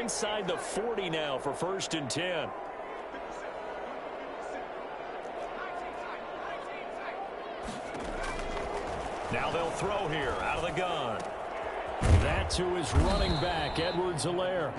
inside the 40 now for 1st and 10. Now they'll throw here out of the gun. That to his running back, Edwards-Helaire.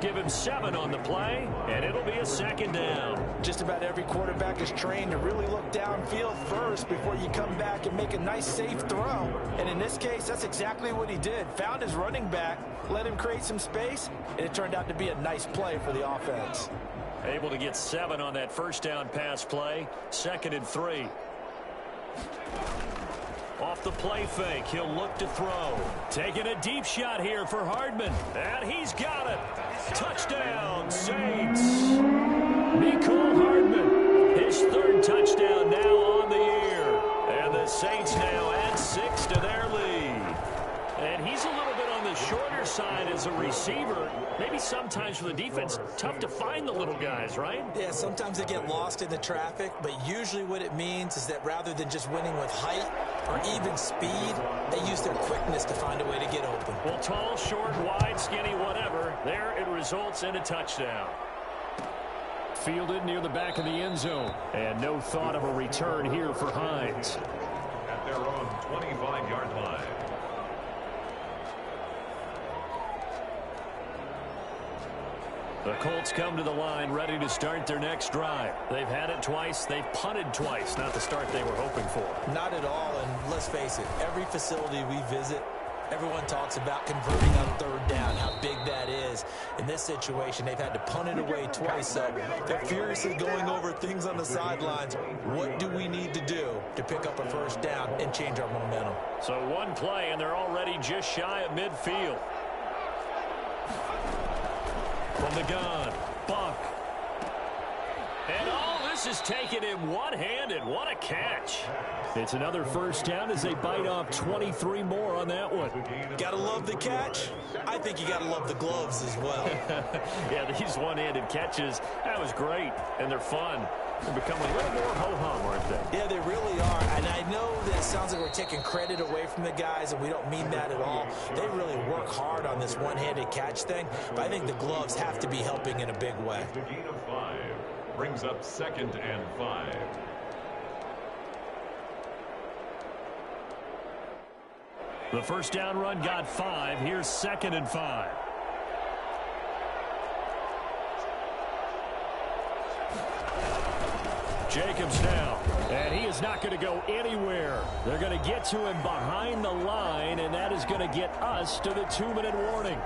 Give him 7 on the play, and it'll be a 2nd down. Just about every quarterback is trained to really look downfield first before you come back and make a nice, safe throw. And in this case, that's exactly what he did. Found his running back, let him create some space, and it turned out to be a nice play for the offense. Able to get 7 on that 1st down pass play. 2nd and 3. Off the play fake, he'll look to throw. Taking a deep shot here for Hardman. And he's got it. Touchdown, Saints. Mecole Hardman, his 3rd touchdown now on the year. And the Saints now add 6 to their lead. And he's a little bit on the shorter side as a receiver. Maybe sometimes for the defense, tough to find the little guys, right? Yeah, sometimes they get lost in the traffic, but usually what it means is that rather than just winning with height or even speed, they use their quickness to find a way to get open. Well, tall, short, wide, skinny, whatever, there it results in a touchdown. Fielded near the back of the end zone. And no thought of a return here for Hines. At their own 25-yard line. The Colts come to the line ready to start their next drive. They've had it twice. They've punted twice. Not the start they were hoping for. Not at all, and let's face it, every facility we visit, everyone talks about converting on 3rd down, how big that is. In this situation, they've had to punt it away twice, so they're furiously going over things on the sidelines. What do we need to do to pick up a 1st down and change our momentum? So one play, and they're already just shy of midfield. From the gun, Buck. And all this is taken in one-handed. What a catch. It's another 1st down as they bite off 23 more on that one. Gotta love the catch. I think you gotta love the gloves as well. Yeah, these one-handed catches, that was great, and they're fun. They're becoming a little more ho-hum, aren't they? Yeah, they really are. And I know that it sounds like we're taking credit away from the guys, and we don't mean that at all. They really work hard on this one-handed catch thing, but I think the gloves have to be helping in a big way. The gain of 5 brings up 2nd and 5. The 1st down run got 5. Here's 2nd and 5. Jacobs now, and he is not going to go anywhere. They're going to get to him behind the line, and that is going to get us to the 2-minute warning.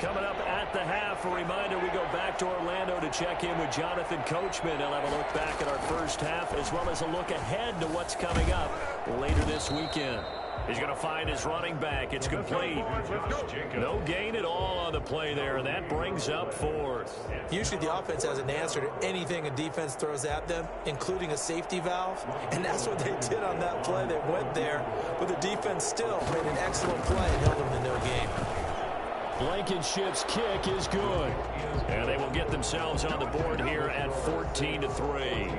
Coming up at the half, a reminder, we go back to Orlando to check in with Jonathan Coachman. He'll have a look back at our 1st half as well as a look ahead to what's coming up later this weekend. He's going to find his running back. It's complete. No gain at all on the play there, and that brings up 4th. Usually the offense has an answer to anything a defense throws at them, including a safety valve, and that's what they did on that play. They went there, but the defense still made an excellent play and held them to no gain. Blankenship's kick is good. And they will get themselves on the board here at 14-3.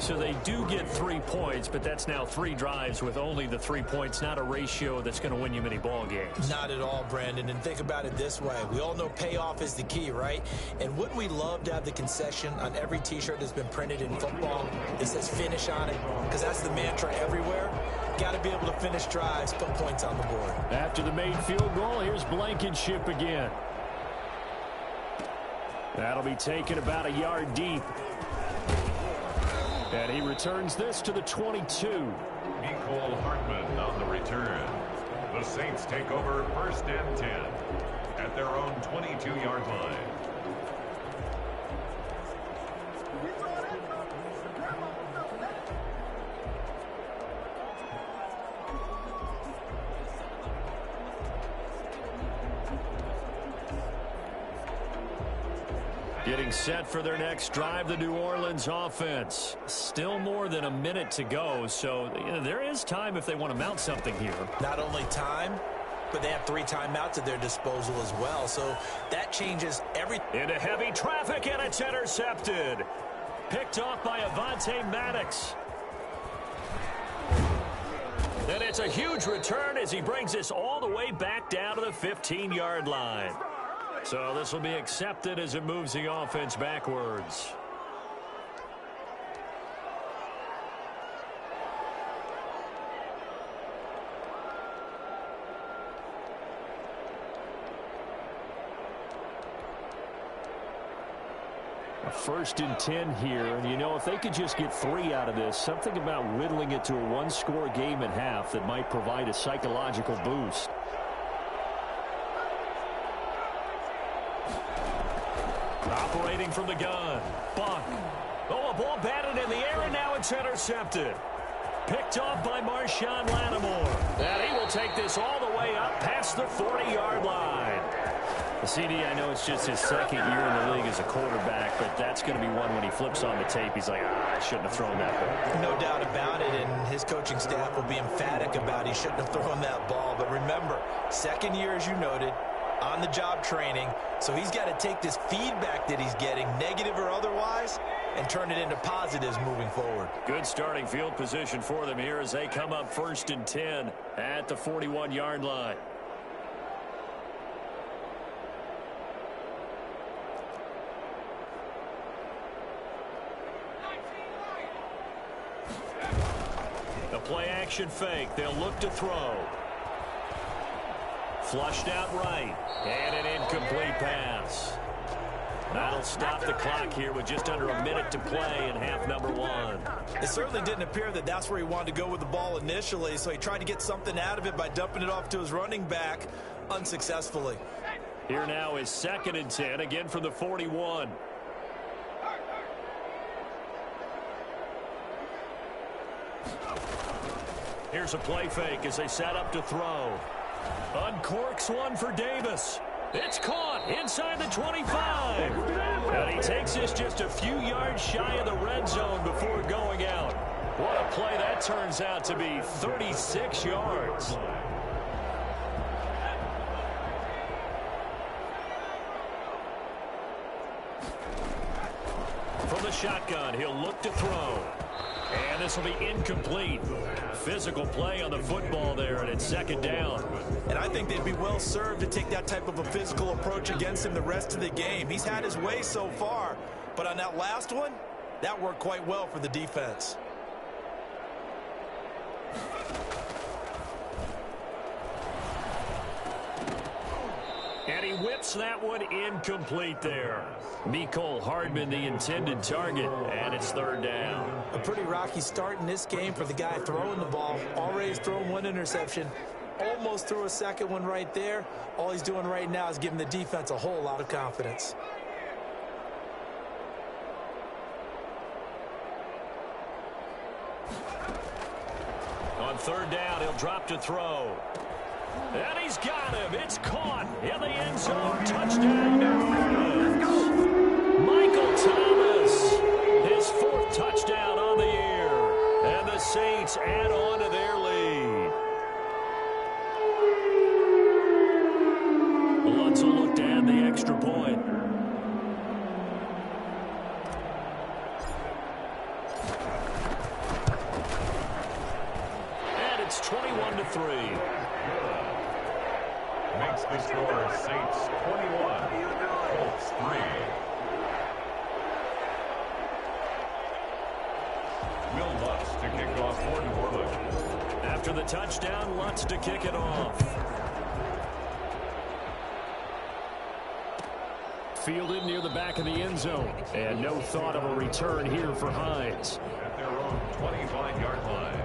So they do get 3 points, but that's now 3 drives with only the 3 points, not a ratio that's going to win you many ball games. Not at all, Brandon. And think about it this way. We all know payoff is the key, right? And wouldn't we love to have the concession on every T-shirt that's been printed in football that says finish on it? Because that's the mantra everywhere. Got to be able to finish drives, put points on the board. After the made field goal, here's Blankenship again. That'll be taken about a yard deep. And he returns this to the 22. Mecole Hardman on the return. The Saints take over 1st and 10 at their own 22-yard line. Getting set for their next drive, the New Orleans offense. Still more than a minute to go, so there is time if they want to mount something here. Not only time, but they have 3 timeouts at their disposal as well, so that changes everything. Into heavy traffic, and it's intercepted. Picked off by Avonte Maddox. And it's a huge return as he brings this all the way back down to the 15-yard line. So this will be accepted as it moves the offense backwards. A 1st and 10 here, and if they could just get 3 out of this, something about whittling it to a 1-score game at half that might provide a psychological boost. Operating from the gun. Buck. Oh, a ball batted in the air, and now it's intercepted. Picked off by Marshawn Lattimore. And he will take this all the way up past the 40-yard line. CD, I know it's just his 2nd year in the league as a quarterback, but that's going to be one when he flips on the tape. He's like, I shouldn't have thrown that ball. No doubt about it, and his coaching staff will be emphatic about he shouldn't have thrown that ball. But remember, 2nd year, as you noted, on-the-job training, so he's got to take this feedback that he's getting, negative or otherwise, and turn it into positives moving forward. Good starting field position for them here as they come up 1st and 10 at the 41-yard line. The play-action fake. They'll look to throw. Flushed out right. And an incomplete pass. That'll stop the clock here with just under a minute to play in half number 1. It certainly didn't appear that that's where he wanted to go with the ball initially, so he tried to get something out of it by dumping it off to his running back unsuccessfully. Here now is 2nd and 10, again from the 41. Here's a play fake as they set up to throw. Uncorks one for Davis. It's caught inside the 25. And he takes this just a few yards shy of the red zone before going out. What a play that turns out to be, 36 yards. From the shotgun, he'll look to throw. And this will be incomplete. Physical play on the football there, and it's 2nd down. And I think they'd be well served to take that type of a physical approach against him the rest of the game. He's had his way so far, but on that last one, that worked quite well for the defense. And he whips that one incomplete there. Mecole Hardman, the intended target, and it's 3rd down. A pretty rocky start in this game for the guy throwing the ball. Already has thrown 1 interception. Almost threw a 2nd one right there. All he's doing right now is giving the defense a whole lot of confidence. On 3rd down, he'll drop to throw. And he's got him. It's caught in the end zone. Touchdown, New Orleans. Michael Thomas, his 4th touchdown on the year. And the Saints add on to their lead. Lutz will look to add the extra point. And it's 21-3. Makes the score Saints 21, Colts 3. Will Lutz to kick off for New Orleans. After the touchdown, Lutz to kick it off. Fielded near the back of the end zone. And no thought of a return here for Hines. At their own 25-yard line.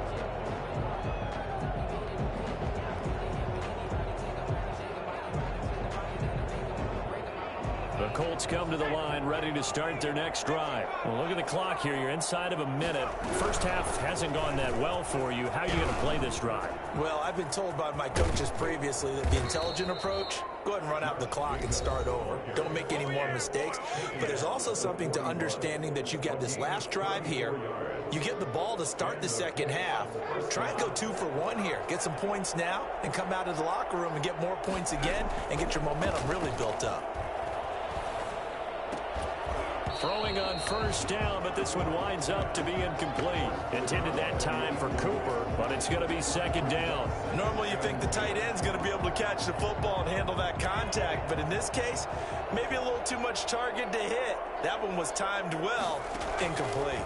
The Colts come to the line, ready to start their next drive. Well, look at the clock here. You're inside of a minute. First half hasn't gone that well for you. How are you going to play this drive? Well, I've been told by my coaches previously that the intelligent approach, go ahead and run out the clock and start over. Don't make any more mistakes. But there's also something to understanding that you get this last drive here. You get the ball to start the second half. Try and go 2 for 1 here. Get some points now and come out of the locker room and get more points again and get your momentum really built up. Throwing on first down, but this one winds up to be incomplete. Intended that time for Cooper, but it's going to be second down. Normally you think the tight end's going to be able to catch the football and handle that contact, but in this case, maybe a little too much target to hit. That one was timed well, incomplete.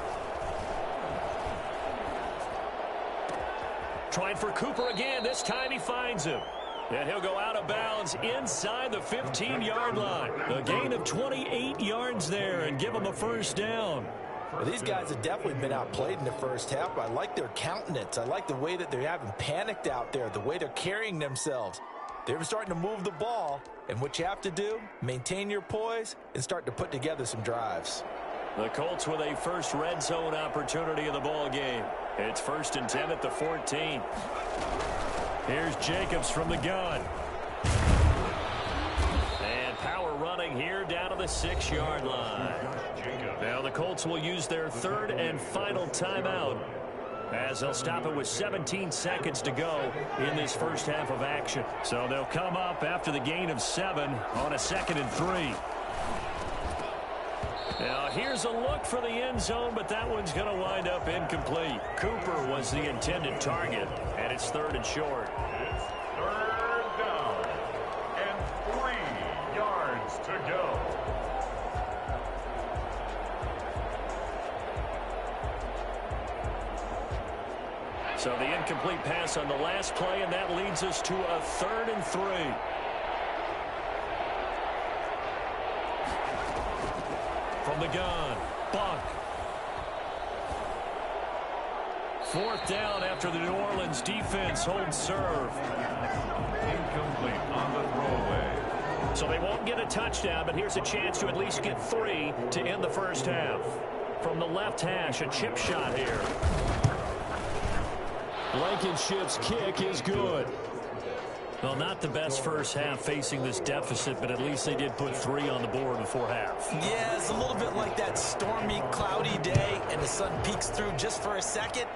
Trying for Cooper again. This time he finds him. And he'll go out of bounds inside the 15-yard line. A gain of 28 yards there and give him a first down. Well, these guys have definitely been outplayed in the first half. I like their countenance. I like the way that they haven't panicked out there, the way they're carrying themselves. They're starting to move the ball, and what you have to do, maintain your poise and start to put together some drives. The Colts with a first red zone opportunity in the ball game. It's 1st and 10 at the 14. Here's Jacobs from the gun. And power running here down to the 6-yard line. Now the Colts will use their 3rd and final timeout as they'll stop it with 17 seconds to go in this first half of action. So they'll come up after the gain of 7 on a 2nd and 3. Now, here's a look for the end zone, but that one's going to wind up incomplete. Cooper was the intended target, and it's 3rd and short. It's 3rd down and 3 yards to go. So the incomplete pass on the last play, and that leads us to a 3rd and 3. From the gun, Buck. 4th down after the New Orleans defense holds serve. Incomplete on the throwaway. So they won't get a touchdown, but here's a chance to at least get 3 to end the first half. From the left hash, a chip shot here. Blankenship's kick is good. Well, not the best first half facing this deficit, but at least they did put 3 on the board before half. Yeah, it's a little bit like that stormy, cloudy day, and the sun peeks through just for a second.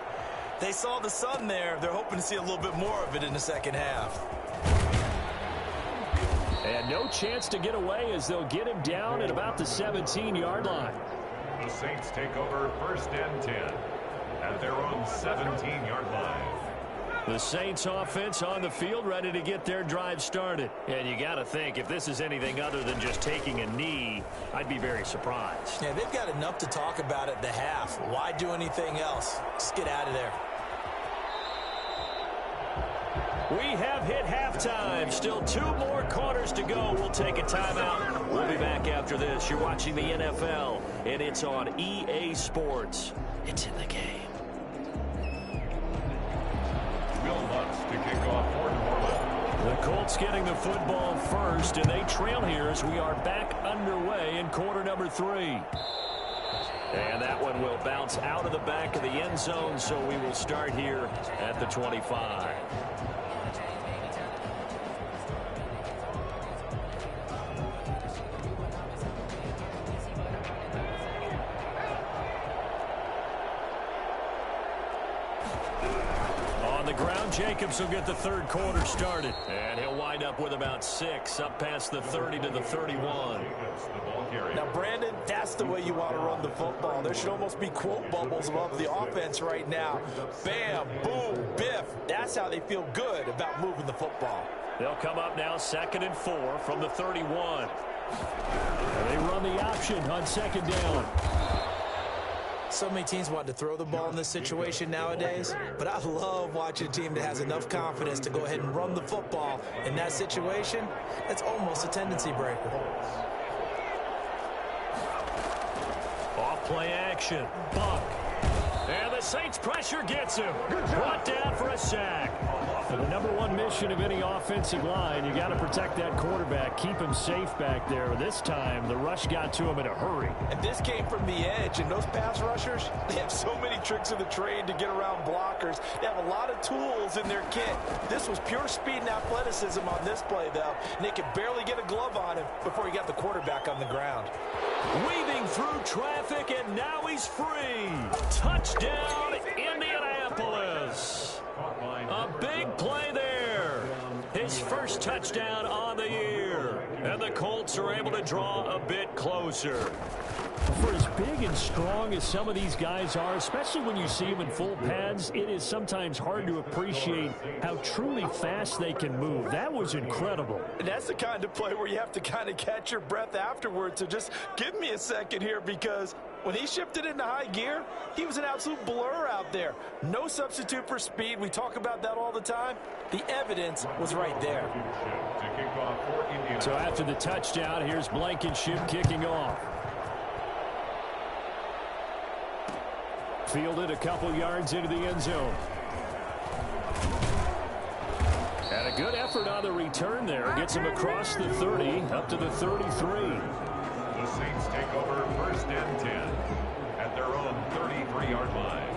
They saw the sun there. They're hoping to see a little bit more of it in the second half. And no chance to get away as they'll get him down at about the 17-yard line. The Saints take over 1st and 10 at their own 17-yard line. The Saints offense on the field ready to get their drive started. And you got to think, if this is anything other than just taking a knee, I'd be very surprised. Yeah, they've got enough to talk about at the half. Why do anything else? Just get out of there. We have hit halftime. Still 2 more quarters to go. We'll take a timeout. We'll be back after this. You're watching the NFL, and it's on EA Sports. It's in the game. To kick off for New Orleans. The Colts getting the football first, and they trail here as we are back underway in quarter number 3. And that one will bounce out of the back of the end zone, so we will start here at the 25. Jacobs will get the 3rd quarter started. And he'll wind up with about 6, up past the 30 to the 31. Now, Brandon, that's the way you want to run the football. There should almost be quote bubbles above the offense right now. Bam, boom, biff. That's how they feel good about moving the football. They'll come up now 2nd and 4 from the 31. And they run the option on 2nd down. So many teams want to throw the ball in this situation nowadays, but I love watching a team that has enough confidence to go ahead and run the football. In that situation, that's almost a tendency breaker. Off play action. Buck. And the Saints pressure gets him. Brought down for a sack. The number one mission of any offensive line, you got to protect that quarterback, keep him safe back there. This time, the rush got to him in a hurry. And this came from the edge, and those pass rushers, they have so many tricks of the trade to get around blockers. They have a lot of tools in their kit. This was pure speed and athleticism on this play, though, and they could barely get a glove on him before he got the quarterback on the ground. Weaving through traffic, and now he's free. Touchdown, Indianapolis. A big play there. His first touchdown on the year. And the Colts are able to draw a bit closer. For as big and strong as some of these guys are, especially when you see them in full pads, it is sometimes hard to appreciate how truly fast they can move. That was incredible. And that's the kind of play where you have to kind of catch your breath afterwards. So just give me a second here, because when he shifted into high gear, he was an absolute blur out there. No substitute for speed. We talk about that all the time. The evidence was right there. So after the touchdown, here's Blankenship kicking off. Fielded a couple yards into the end zone. And a good effort on the return there. Gets him across the 30, up to the 33. The Saints take over 1st and 10 at their own 33-yard line.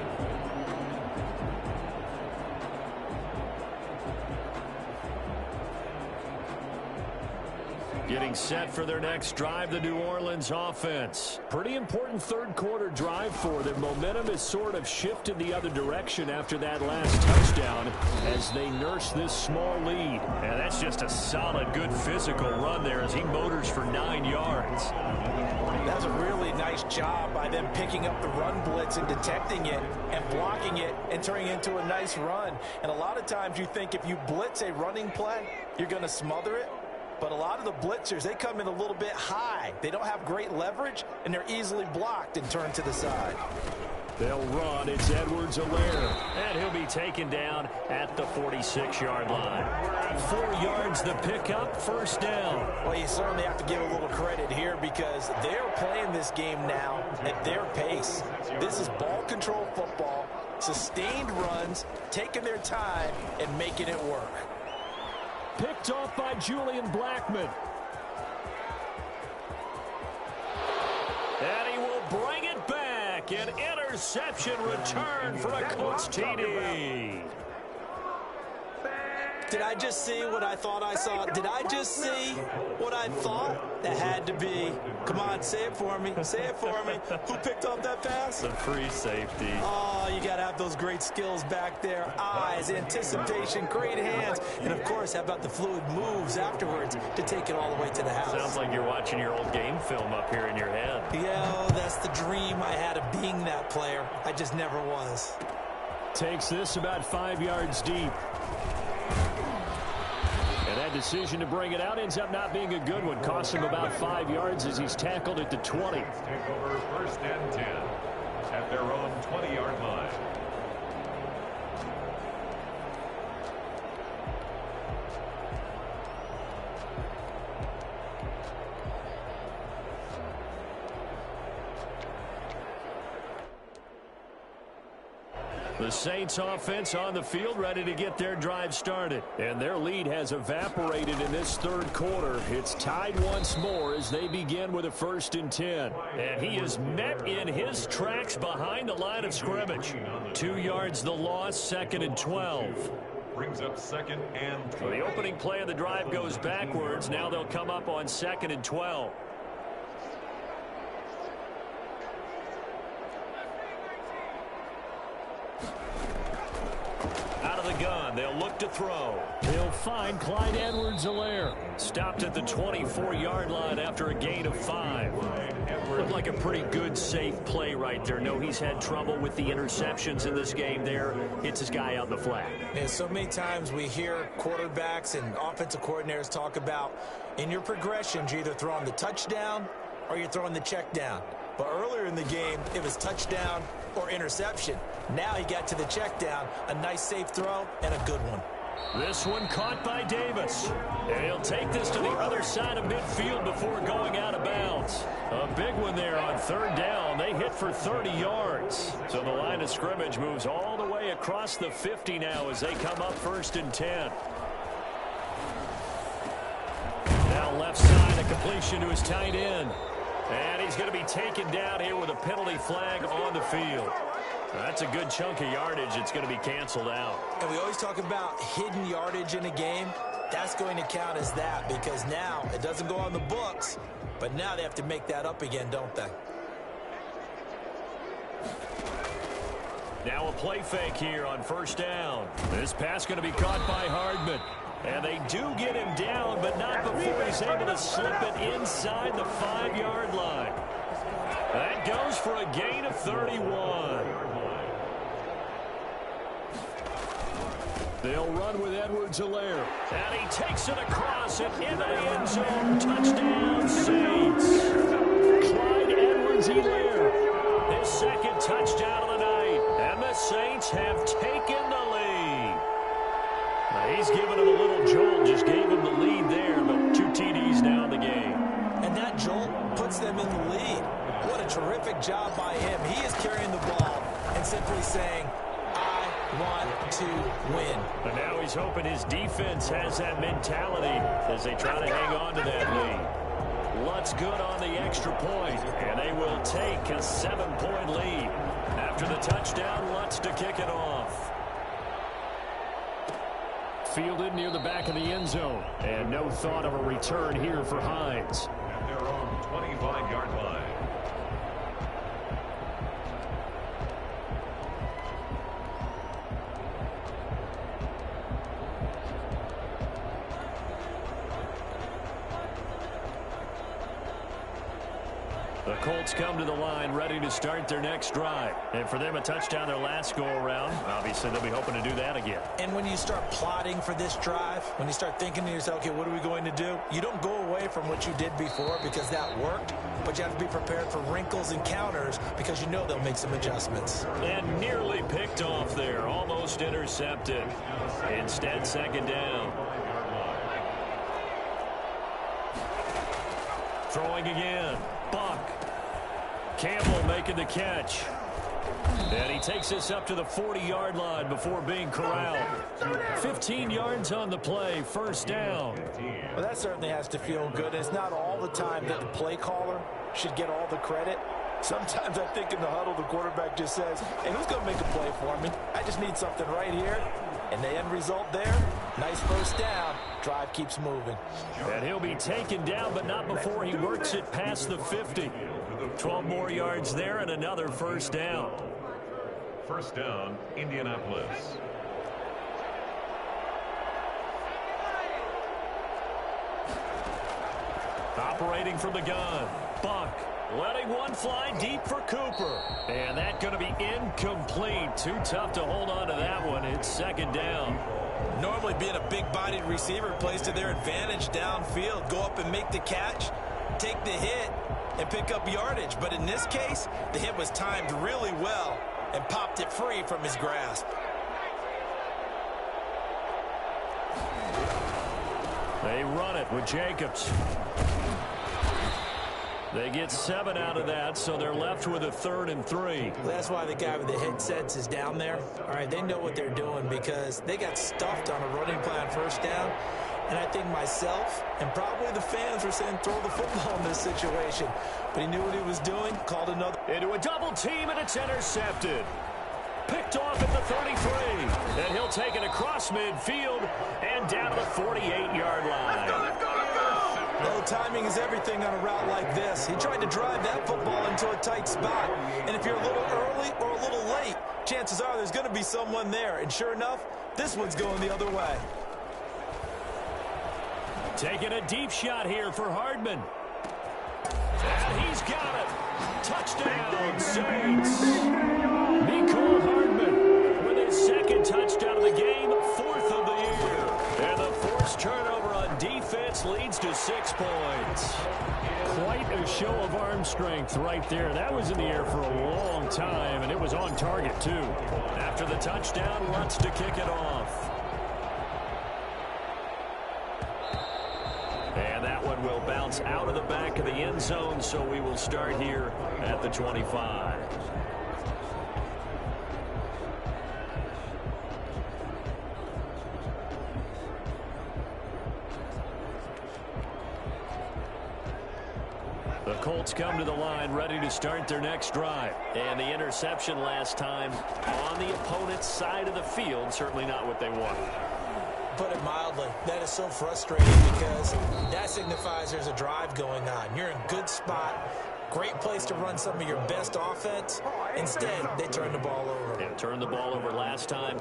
Getting set for their next drive, the New Orleans offense. Pretty important third quarter drive for them. Momentum has sort of shifted the other direction after that last touchdown as they nurse this small lead. And that's just a solid, good physical run there as he motors for 9 yards. That was a really nice job by them picking up the run blitz and detecting it and blocking it and turning it into a nice run. And a lot of times you think if you blitz a running play, you're going to smother it. But a lot of the blitzers, they come in a little bit high. They don't have great leverage, and they're easily blocked and turned to the side. They'll run. It's Edwards-Helaire. And he'll be taken down at the 46-yard line. 4 yards the pickup, first down. Well, you certainly have to give a little credit here because they're playing this game now at their pace. This is ball control football, sustained runs, taking their time, and making it work. Picked off by Julian Blackmon. And he will bring it back. An interception return for a Colts TD. Did I just see what I thought I saw? Did I just see what I thought? That had to be. Come on, say it for me. Say it for me. Who picked up that pass? The free safety. Oh, you got to have those great skills back there. Eyes, anticipation, great hands. And, of course, how about the fluid moves afterwards to take it all the way to the house? Sounds like you're watching your old game film up here in your head. Yeah, that's the dream I had of being that player. I just never was. Takes this about 5 yards deep. And that decision to bring it out ends up not being a good one. Costs him about 5 yards as he's tackled at the 20. Take over 1st and 10 at their own 20-yard line. The Saints offense on the field ready to get their drive started. And their lead has evaporated in this third quarter. It's tied once more as they begin with a 1st and 10. And he is met in his tracks behind the line of scrimmage. 2 yards the loss, 2nd and 12. Brings up 2nd and 12. So the opening play of the drive goes backwards. Now they'll come up on 2nd and 12. Out of the gun, they'll look to throw. He'll find Clyde Edwards-Helaire. Stopped at the 24-yard line after a gain of 5. Looked like a pretty good, safe play right there. No, he's had trouble with the interceptions in this game there. Hits his guy out in the flat. Yeah, so many times we hear quarterbacks and offensive coordinators talk about in your progressions, you're either throwing the touchdown or you're throwing the check down. But earlier in the game, it was touchdown or interception. Now he got to the check down, a nice safe throw, and a good one. This one caught by Davis. And he'll take this to the other side of midfield before going out of bounds. A big one there on 3rd down. They hit for 30 yards. So the line of scrimmage moves all the way across the 50 now as they come up 1st and 10. Now left side, a completion to his tight end. And he's going to be taken down here with a penalty flag on the field. That's a good chunk of yardage. It's going to be canceled out. And we always talk about hidden yardage in a game. That's going to count as that because now it doesn't go on the books, but now they have to make that up again, don't they? Now a play fake here on 1st down. This pass going to be caught by Hardman. And they do get him down, but not before he's able to slip it inside the 5-yard line. That goes for a gain of 31. They'll run with Edwards-Helaire. And he takes it across and into the end zone. Touchdown, Saints. Clyde Edwards-Helaire. His 2nd touchdown of the night. And the Saints have taken the lead. He's given him a little jolt, just gave him the lead there, but 2 TDs now in the game. And that jolt puts them in the lead. What a terrific job by him. He is carrying the ball and simply saying, I want to win. But now he's hoping his defense has that mentality as they try to hang on to that lead. Lutz good on the extra point, and they will take a 7-point lead. After the touchdown, Lutz to kick it off. Fielded near the back of the end zone. And no thought of a return here for Hines. At their own 25-yard line. The Colts come to the line ready to start their next drive. And for them, a touchdown their last go-around. Obviously, they'll be hoping to do that again. And when you start plotting for this drive, when you start thinking to yourself, okay, what are we going to do? You don't go away from what you did before because that worked, but you have to be prepared for wrinkles and counters because you know they'll make some adjustments. And nearly picked off there, almost intercepted. Instead, 2nd down. Throwing again. Buck. Campbell making the catch. And he takes this up to the 40-yard line before being corralled. 15 yards on the play, 1st down. Well, that certainly has to feel good. It's not all the time that the play caller should get all the credit. Sometimes I think in the huddle, the quarterback just says, hey, who's going to make a play for me? I just need something right here. And the end result there, nice 1st down. Drive keeps moving. And he'll be taken down, but not before he works it past the 50. 12 more yards there and another 1st down. 1st down, Indianapolis. Operating from the gun. Buck letting one fly deep for Cooper. And that's going to be incomplete. Too tough to hold on to that one. It's 2nd down. Normally being a big-bodied receiver plays to their advantage downfield. Go up and make the catch, take the hit, and pick up yardage. But in this case, the hit was timed really well and popped it free from his grasp. They run it with Jacobs. They get 7 out of that, so they're left with a 3rd and 3. That's why the guy with the headsets is down there. All right, they know what they're doing because they got stuffed on a running play on 1st down. And I think myself and probably the fans were saying throw the football in this situation. But he knew what he was doing, called another. Into a double team, and it's intercepted. Picked off at the 33. And he'll take it across midfield and down to the 48-yard line. Let's go. Well, timing is everything on a route like this. He tried to drive that football into a tight spot. And if you're a little early or a little late, chances are there's going to be someone there. And sure enough, this one's going the other way. Taking a deep shot here for Hardman. And he's got it. Touchdown, Saints. Nicole Hardman with his 2nd touchdown of the game, 4th of the year. And the forced turnover on defense leads to 6 points. Quite a show of arm strength right there. That was in the air for a long time, and it was on target, too. After the touchdown, Lutz to kick it off. And that one will bounce out of the back of the end zone, so we will start here at the 25. The Colts come to the line ready to start their next drive. And the interception last time on the opponent's side of the field, certainly not what they wanted. Put it mildly, that is so frustrating because that signifies there's a drive going on. You're in a good spot, great place to run some of your best offense. Instead, they turn the ball over. Yeah, turned the ball over last time.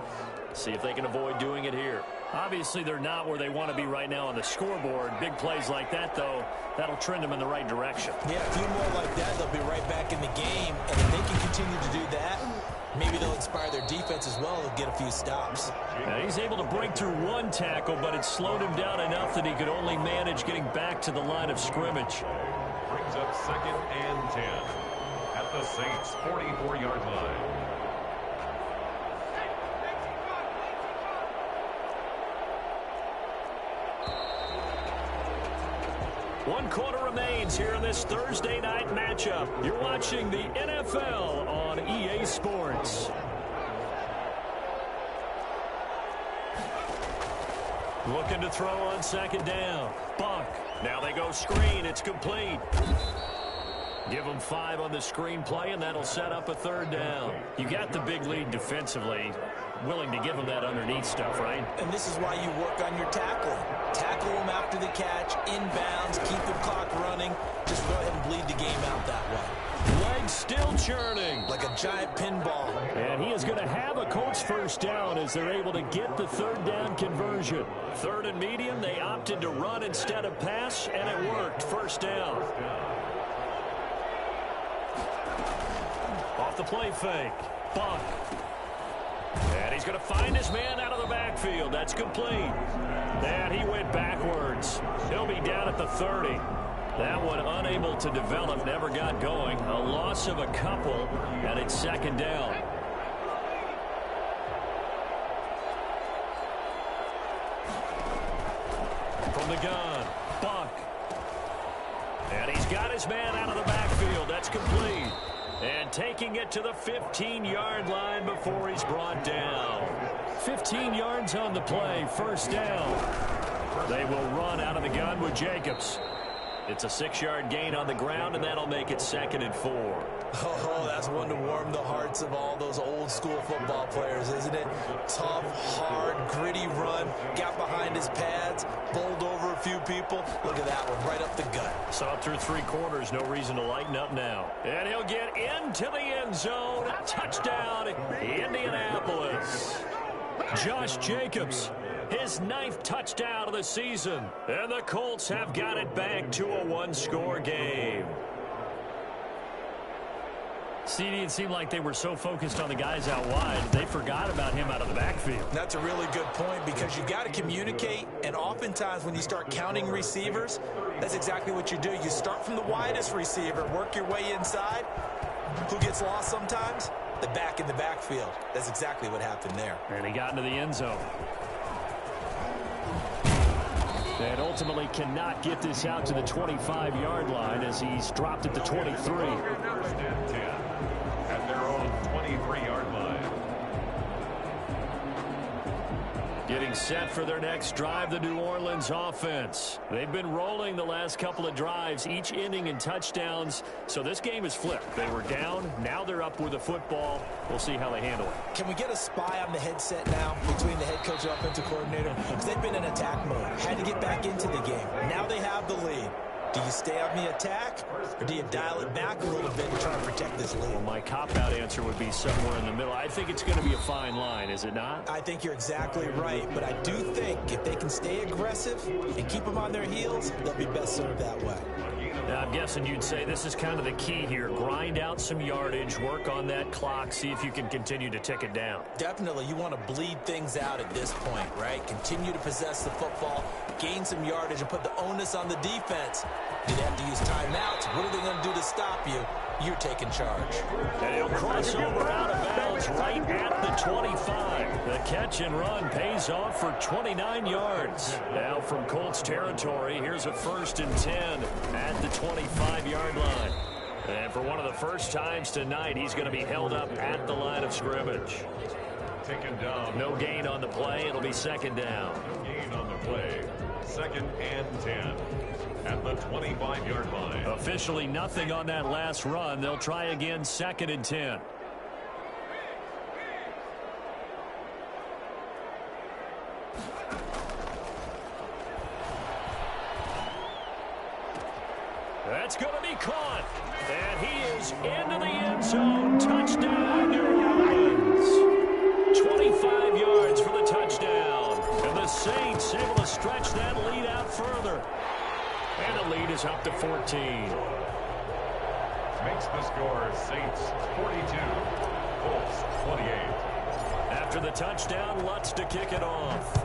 See if they can avoid doing it here. Obviously, they're not where they want to be right now on the scoreboard. Big plays like that, though, that'll trend them in the right direction. Yeah, a few more like that, they'll be right back in the game. And if they can continue to do that, maybe they'll inspire their defense as well and get a few stops. Now, he's able to break through one tackle, but it slowed him down enough that he could only manage getting back to the line of scrimmage. Brings up 2nd and 10 at the Saints' 44-yard line. One quarter remains here in this Thursday night matchup. You're watching the NFL on EA Sports. Looking to throw on 2nd down. Buck. Now they go screen. It's complete. Give them 5 on the screen play, and that'll set up a 3rd down. You got the big lead defensively. Willing to give them that underneath stuff, right? And this is why you work on your tackling. Tackle them after the catch, inbounds, keep the clock running. Just go ahead and bleed the game out that way. Legs still churning. Like a giant pinball. And he is going to have a Colts 1st down as they're able to get the 3rd down conversion. 3rd and medium, they opted to run instead of pass, and it worked. 1st down. Off the play fake. Buck. And he's going to find his man out of the backfield. That's complete. And he went backwards. He'll be down at the 30. That one unable to develop, never got going. A loss of a couple, and it's 2nd down. From the gun, Buck. And he's got his man out of the backfield. That's complete. And taking it to the 15-yard line before he's brought down. 15 yards on the play, 1st down. They will run out of the gun with Jacobs. It's a 6-yard gain on the ground, and that'll make it 2nd and 4. Oh, that's one to warm the hearts of all those old-school football players, isn't it? Tough, hard, gritty run. Got behind his pads, bowled over a few people. Look at that one, right up the gut. Saw through 3 quarters, no reason to lighten up now. And he'll get into the end zone. Touchdown, Indianapolis. Josh Jacobs, his 9th touchdown of the season. And the Colts have got it back to a 1-score game. CD, it seemed like they were so focused on the guys out wide, they forgot about him out of the backfield. That's a really good point because you got to communicate, and oftentimes when you start counting receivers, that's exactly what you do. You start from the widest receiver, work your way inside. Who gets lost sometimes? The back in the backfield. That's exactly what happened there. And he got into the end zone. And ultimately cannot get this out to the 25-yard line as he's dropped at the 23. 1st and 10 at their own 23-yard line. Getting set for their next drive, the New Orleans offense. They've been rolling the last couple of drives, each inning in touchdowns. So this game is flipped. They were down. Now they're up with the football. We'll see how they handle it. Can we get a spy on the headset now between the head coach and offensive coordinator? Because they've been in attack mode. Had to get back into the game. Now they have the lead. Do you stay on the attack, or do you dial it back a little bit and try to protect this lead? Well, my cop-out answer would be somewhere in the middle. I think it's going to be a fine line, is it not? I think you're exactly right, but I do think if they can stay aggressive and keep them on their heels, they'll be best served that way. Now, I'm guessing you'd say this is kind of the key here. Grind out some yardage, work on that clock, see if you can continue to tick it down. Definitely, you want to bleed things out at this point, right? Continue to possess the football, gain some yardage, and put the onus on the defense. Do they have to use timeouts? What are they going to do to stop you? You're taking charge. And he'll cross over out of bounds right at the 25. The catch and run pays off for 29 yards. Now from Colts territory, here's a 1st and 10 at the 25-yard line. And for one of the first times tonight, he's going to be held up at the line of scrimmage. Taken down. No gain on the play. It'll be 2nd down. No gain on the play. 2nd and 10 at the 25-yard line. Officially nothing on that last run. They'll try again, 2nd and 10. That's going to be caught. And he is into the end zone. Touchdown, New Orleans. 25 yards for the touchdown. And the Saints able to stretch that lead out further. And the lead is up to 14. Makes the score Saints 42, Colts 28. After the touchdown, Lutz to kick it off.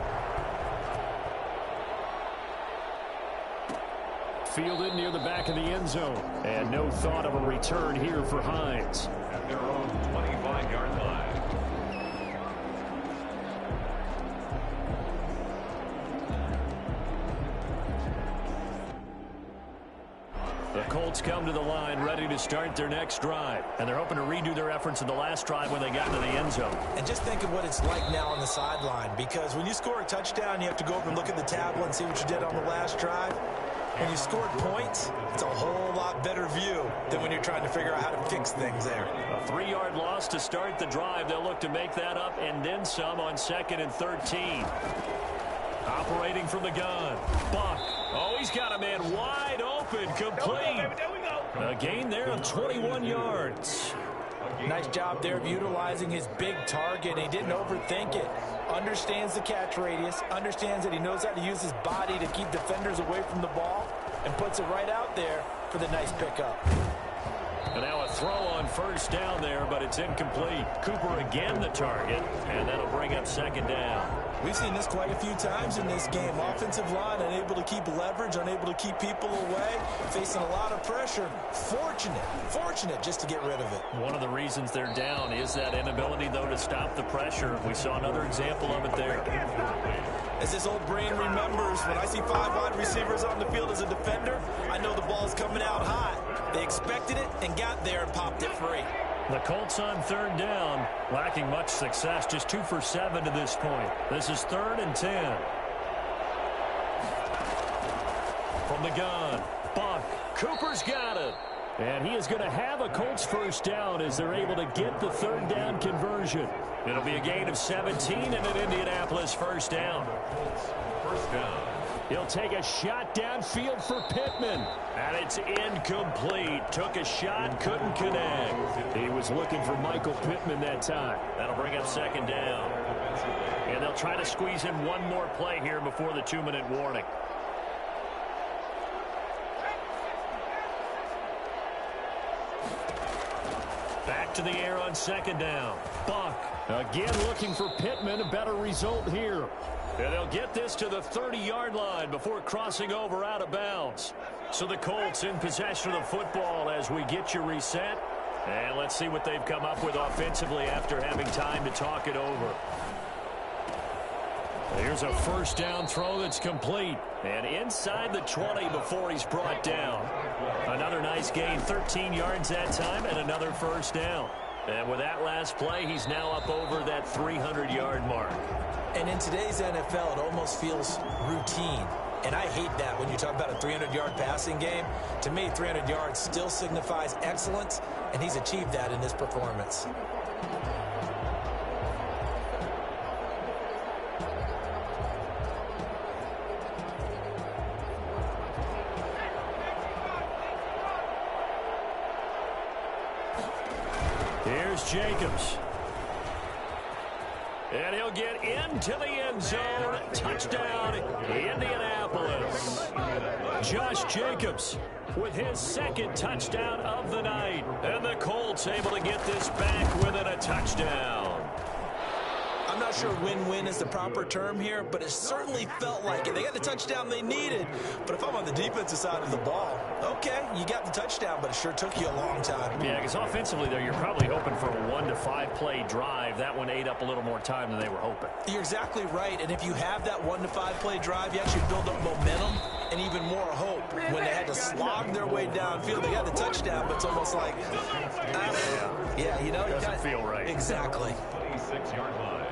Fielded near the back of the end zone. And no thought of a return here for Hines. At their own 25-yard line. The Colts come to the line ready to start their next drive. And they're hoping to redo their efforts in the last drive when they got into the end zone. And just think of what it's like now on the sideline. Because when you score a touchdown, you have to go over and look at the tablet and see what you did on the last drive. When you scored points, it's a whole lot better view than when you're trying to figure out how to fix things there. A 3-yard loss to start the drive. They'll look to make that up and then some on 2nd and 13. Operating from the gun. Buck. Oh, he's got a man wide open. Complete. A gain there of 21 yards. Nice job there of utilizing his big target. He didn't overthink it. Understands the catch radius. Understands that he knows how to use his body to keep defenders away from the ball. And puts it right out there for the nice pickup. And now a throw on 1st down there, but it's incomplete. Cooper again the target, and that'll bring up 2nd down. We've seen this quite a few times in this game. Offensive line unable to keep leverage, unable to keep people away, facing a lot of pressure. Fortunate just to get rid of it. One of the reasons they're down is that inability, though, to stop the pressure. We saw another example of it there. As this old brain remembers, when I see 5 wide receivers on the field as a defender, I know the ball's coming out hot. They expected it and got there and popped it free. The Colts on 3rd down, lacking much success, just 2 for 7 to this point. This is 3rd and 10. From the gun, Buck. Cooper's got it. And he is going to have a Colts 1st down as they're able to get the 3rd down conversion. It'll be a gain of 17 and an Indianapolis 1st down. 1st down. He'll take a shot downfield for Pittman. And it's incomplete. Took a shot, couldn't connect. He was looking for Michael Pittman that time. That'll bring up 2nd down. And they'll try to squeeze in one more play here before the 2-minute warning. Back to the air on 2nd down. Buck again looking for Pittman. A better result here. And they'll get this to the 30-yard line before crossing over out of bounds. So the Colts in possession of the football as we get you reset. And let's see what they've come up with offensively after having time to talk it over. Here's a 1st down throw that's complete. And inside the 20 before he's brought down. Another nice gain, 13 yards that time, and another 1st down. And with that last play, he's now up over that 300-yard mark. And in today's NFL, it almost feels routine. And I hate that when you talk about a 300-yard passing game. To me, 300 yards still signifies excellence, and he's achieved that in this performance. Here's Jacobs. And he'll get into the end zone. Touchdown, Indianapolis. Josh Jacobs with his 2nd touchdown of the night. And the Colts able to get this back within a touchdown. I'm not sure win-win is the proper term here, but it certainly felt like it. They got the touchdown they needed. But if I'm on the defensive side of the ball, okay, you got the touchdown, but it sure took you a long time. Yeah, because offensively, though, you're probably hoping for a 1 to 5 play drive. That one ate up a little more time than they were hoping. You're exactly right, and if you have that 1 to 5 play drive, you actually build up momentum and even more hope. When they had to slog their way downfield, they got the touchdown, but it's almost like, yeah, you know. It doesn't feel right. Exactly. 26-yard line.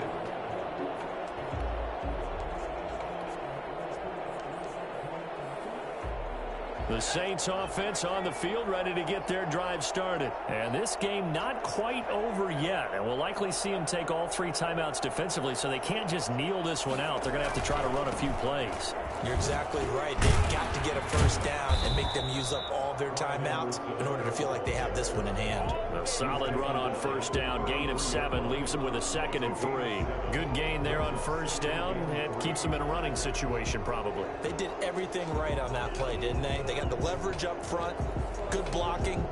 The Saints offense on the field, ready to get their drive started. And this game not quite over yet. And we'll likely see them take all 3 timeouts defensively, so they can't just kneel this one out. They're going to have to try to run a few plays. You're exactly right. They've got to get a first down and make them use up all their timeouts in order to feel like they have this one in hand. A solid run on first down. Gain of 7 leaves them with a 2nd and 3. Good gain there on first down and keeps them in a running situation probably. They did everything right on that play, didn't they? They got the leverage up front, good blocking,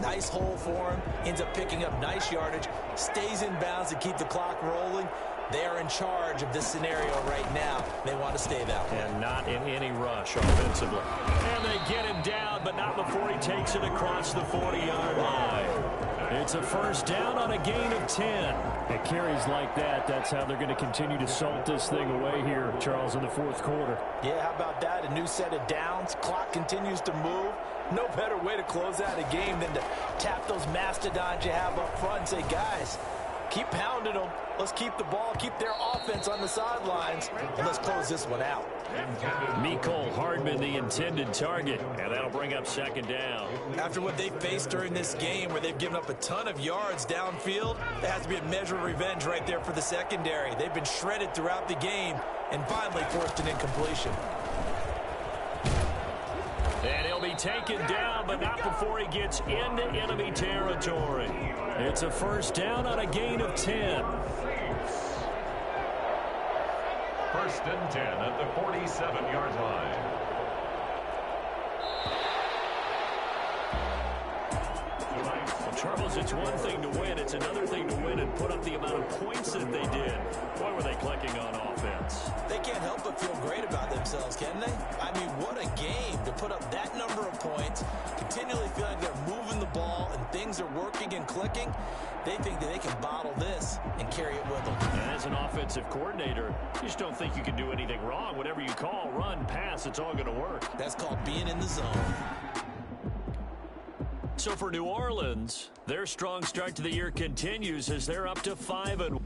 nice hole for him, ends up picking up nice yardage, stays in bounds to keep the clock rolling. They are in charge of this scenario right now. They want to stay that way. And not in any rush offensively. And they get him down, but not before he takes it across the 40-yard line. It's a first down on a gain of 10. It carries like that. That's how they're going to continue to salt this thing away here, Charles, in the 4th quarter. Yeah, how about that? A new set of downs. Clock continues to move. No better way to close out a game than to tap those mastodons you have up front and say, guys, keep pounding them. Let's keep the ball, keep their offense on the sidelines, and let's close this one out. Mecole Hardman, the intended target, and that'll bring up 2nd down. After what they faced during this game where they've given up a ton of yards downfield, there has to be a measure of revenge right there for the secondary. They've been shredded throughout the game and finally forced an incompletion. And he'll be taken down, but not before he gets into enemy territory. It's a first down on a gain of 10. 1st and 10 at the 47-yard line. Well, Charles, it's one thing to win. It's another thing to win and put up the amount of points that they did. Boy, were they clicking on offense. They can't help but feel great about themselves, can they? I mean, what a game to put up that number of points, continually feeling like they're moving the ball and things are working and clicking. They think that they can bottle this and carry it with them. And as an offensive coordinator, you just don't think you can do anything wrong. Whatever you call, run, pass, it's all going to work. That's called being in the zone. So for New Orleans, their strong start to the year continues as they're up to 5-1.